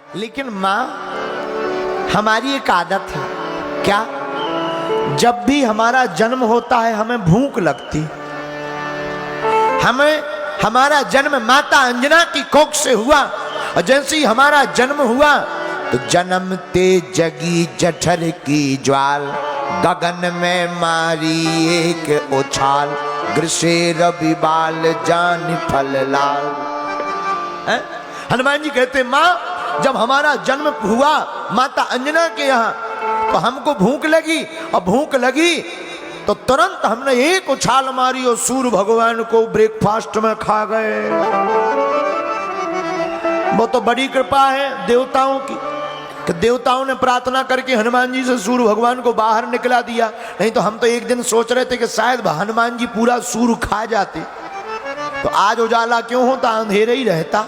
लेकिन माँ हमारी एक आदत है, क्या? जब भी हमारा जन्म होता है हमें भूख लगती। हमारा जन्म माता अंजना की कोख से हुआ और जैसे ही हमारा जन्म हुआ तो जन्मते जगी जठर की ज्वाल, गगन में मारी एक उछाल, ग्रसे रवि बाल जान फल लाल। हनुमान जी कहते माँ जब हमारा जन्म हुआ माता अंजना के यहाँ तो हमको भूख लगी और भूख लगी तो तुरंत हमने एक उछाल मारी और सूर्य भगवान को ब्रेकफास्ट में खा गए। वो तो बड़ी कृपा है देवताओं की कि देवताओं ने प्रार्थना करके हनुमान जी से सूर्य भगवान को बाहर निकला दिया, नहीं तो हम तो एक दिन सोच रहे थे कि शायद हनुमान जी पूरा सूर्य खा जाते तो आज उजाला क्यों होता, अंधेरा ही रहता।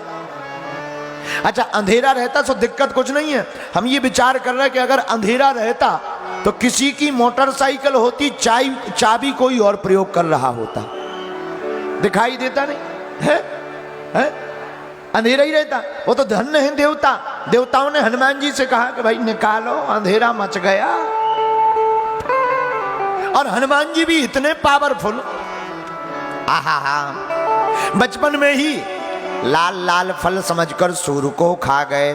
अच्छा अंधेरा रहता तो दिक्कत कुछ नहीं है, हम ये विचार कर रहे हैं कि अगर अंधेरा रहता तो किसी की मोटरसाइकिल होती, चाबी कोई और प्रयोग कर रहा होता, दिखाई देता नहीं है? अंधेरा ही रहता। वो तो धन्य है देवता, देवताओं ने हनुमान जी से कहा कि भाई निकालो अंधेरा मच गया। और हनुमान जी भी इतने पावरफुल, आहा बचपन में ही लाल लाल फल समझकर सूर्य को खा गए।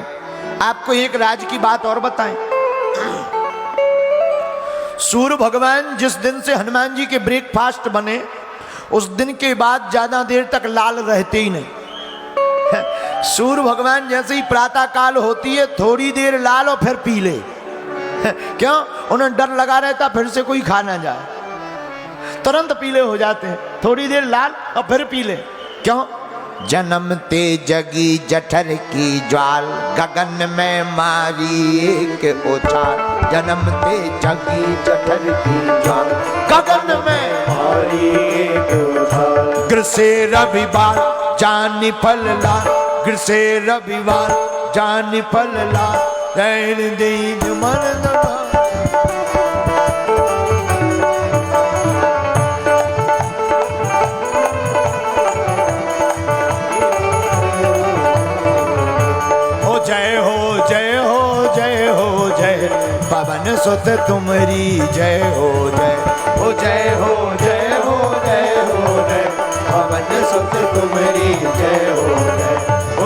आपको एक राज की बात और बताएं, सूर्य भगवान जिस दिन से हनुमान जी के ब्रेकफास्ट बने उस दिन के बाद ज्यादा देर तक लाल रहते ही नहीं। सूर्य भगवान जैसे ही प्रातः काल होती है थोड़ी देर लाल और फिर पीले। क्यों? उन्हें डर लगा रहता फिर से कोई खा ना जाए, तुरंत पीले हो जाते हैं, थोड़ी देर लाल और फिर पीले। क्यों? जन्मते जगी जठर की ज्वाल, गगन में मारी एक उछाल, जन्मते जगी जठर की ज्वाल, गगन में मारी एक उछाल, ग्रसे रवि बाल जान फल लाल, ग्रसे रवि बाल जान फल लाल, रैन दीन मन दमा। पवन सुत तुमरी जय हो जय हो, जय हो जय हो जय हो जय, पवन सुत तुमरी जय हो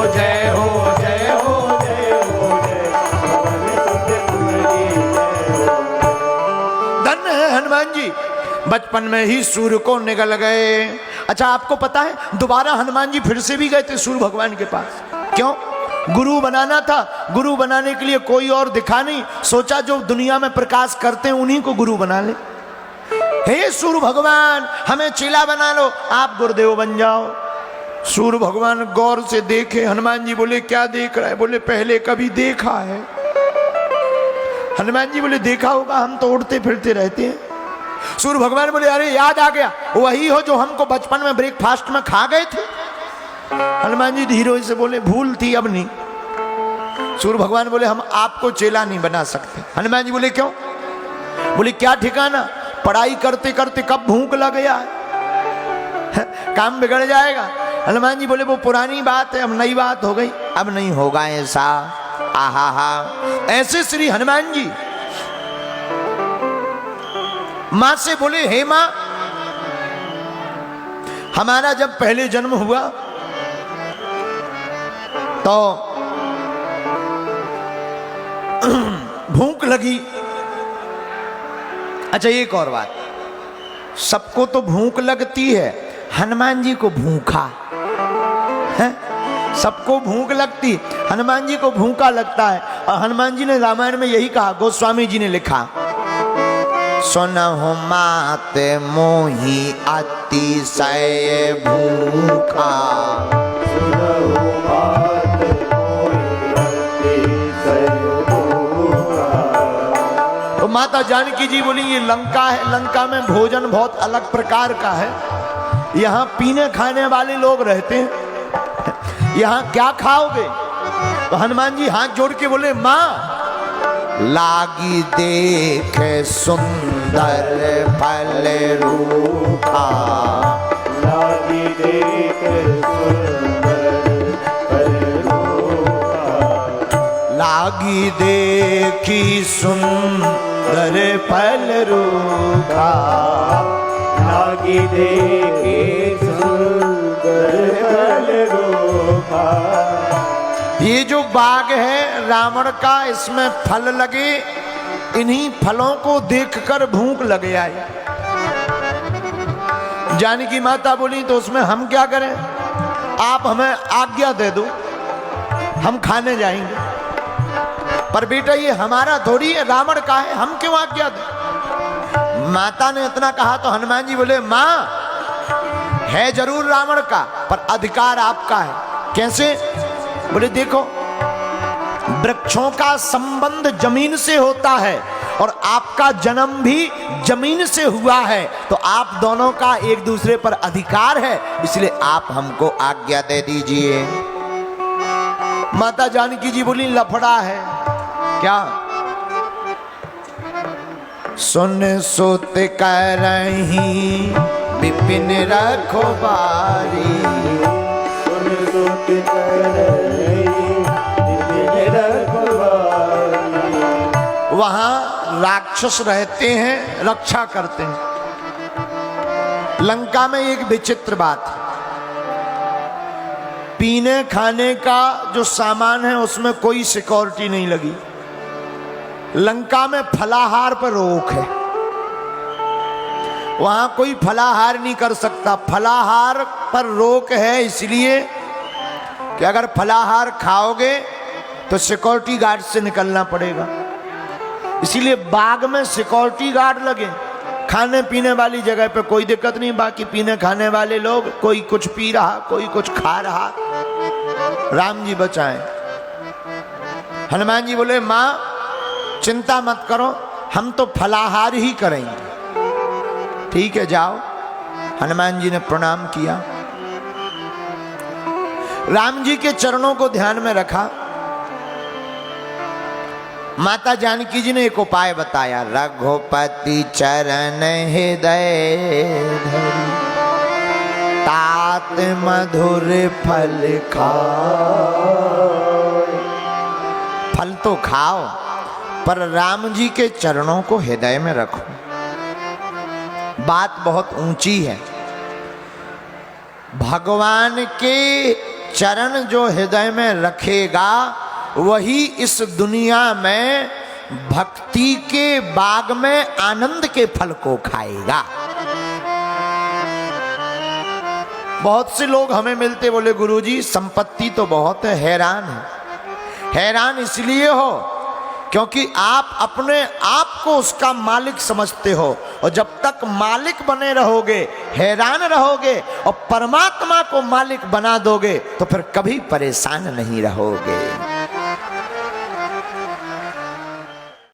जय हो, जय हो जय हो जय हो जय, पवन सुत तुमरी जय हो। धन्य है हनुमान जी, बचपन में ही सूर्य को निगल गए। अच्छा आपको पता है दोबारा हनुमान जी फिर से भी गए थे सूर्य भगवान के पास। क्यों? गुरु बनाना था। गुरु बनाने के लिए कोई और दिखा नहीं, सोचा जो दुनिया में प्रकाश करते हैं उन्हीं को गुरु बना ले। हे सूर्य भगवान हमें चेला बना लो, आप गुरुदेव बन जाओ। सूर्य भगवान गौर से देखे, हनुमान जी बोले क्या देख रहा है? बोले पहले कभी देखा है? हनुमान जी बोले देखा होगा, हम तो उड़ते फिरते रहते हैं। सूर्य भगवान बोले अरे याद आ गया, वही हो जो हमको बचपन में ब्रेकफास्ट में खा गए थे। हनुमान जी धीरे से बोले भूल थी अब नहीं। सूर्य भगवान बोले हम आपको चेला नहीं बना सकते। हनुमान जी बोले क्यों? बोले क्या ठिकाना, पढ़ाई करते करते कब भूख लग गया है, काम बिगड़ जाएगा। हनुमान जी बोले वो पुरानी बात है, अब नई बात हो गई, अब नहीं होगा ऐसा। आहा हा। ऐसे श्री हनुमान जी मां से बोले हे मां हमारा जब पहले जन्म हुआ तो भूख लगी। अच्छा एक और बात, सबको तो भूख लगती है, हनुमान जी को भूखा है? सबको भूख लगती, हनुमान जी को भूखा लगता है। और हनुमान जी ने रामायण में यही कहा, गोस्वामी जी ने लिखा, सुनहु मात मोहि अतिशय भूखा, तो माता जानकी जी बोली ये लंका है, लंका में भोजन बहुत अलग प्रकार का है, यहाँ पीने खाने वाले लोग रहते हैं, यहाँ क्या खाओगे? तो हनुमान जी हाथ जोड़ के बोले माँ लागी देख सुंदर फल रूखा, लागी देख सुंदर फल रूखा, लागी देखी सुंदर फल रूखा, लागी देखी सुंदर फल रूखा। ये जो बाग है रावण का, इसमें फल लगे, इन्हीं फलों को देखकर भूख लगे आई। जानकी माता बोली तो उसमें हम क्या करें, आप हमें आज्ञा दे दो, हम खाने जाएंगे। पर बेटा ये हमारा थोड़ी है, रावण का है, हम क्यों आज्ञा दें। माता ने इतना कहा तो हनुमान जी बोले मां, है जरूर रावण का, पर अधिकार आपका है। कैसे? बोले देखो, वृक्षों का संबंध जमीन से होता है और आपका जन्म भी जमीन से हुआ है, तो आप दोनों का एक दूसरे पर अधिकार है, इसलिए आप हमको आज्ञा दे दीजिए। माता जानकी जी बोली लफड़ा है क्या? सुन सुत कर रही विपिन रखो बारी, सुन सुत कर रही विपिन रखो बारी। वहां राक्षस रहते हैं, रक्षा करते हैं। लंका में एक विचित्र बात है, पीने खाने का जो सामान है उसमें कोई सिक्योरिटी नहीं लगी। लंका में फलाहार पर रोक है, वहां कोई फलाहार नहीं कर सकता। फलाहार पर रोक है इसलिए कि अगर फलाहार खाओगे तो सिक्योरिटी गार्ड से निकलना पड़ेगा, इसीलिए बाग में सिक्योरिटी गार्ड लगे। खाने पीने वाली जगह पे कोई दिक्कत नहीं, बाकी पीने खाने वाले लोग, कोई कुछ पी रहा, कोई कुछ खा रहा, राम जी बचाएं। हनुमान जी बोले मां चिंता मत करो, हम तो फलाहार ही करेंगे। ठीक है जाओ। हनुमान जी ने प्रणाम किया, राम जी के चरणों को ध्यान में रखा। माता जानकी जी ने एक उपाय बताया, रघुपति चरण हृदय धरि, तात मधुर फल खाओ। फल तो खाओ पर राम जी के चरणों को हृदय में रखो। बात बहुत ऊंची है। भगवान के चरण जो हृदय में रखेगा वही इस दुनिया में भक्ति के बाग में आनंद के फल को खाएगा। बहुत से लोग हमें मिलते, बोले गुरुजी संपत्ति तो बहुत है, हैरान है। हैरान इसलिए हो क्योंकि आप अपने आप को उसका मालिक समझते हो, और जब तक मालिक बने रहोगे, हैरान रहोगे और परमात्मा को मालिक बना दोगे तो फिर कभी परेशान नहीं रहोगे।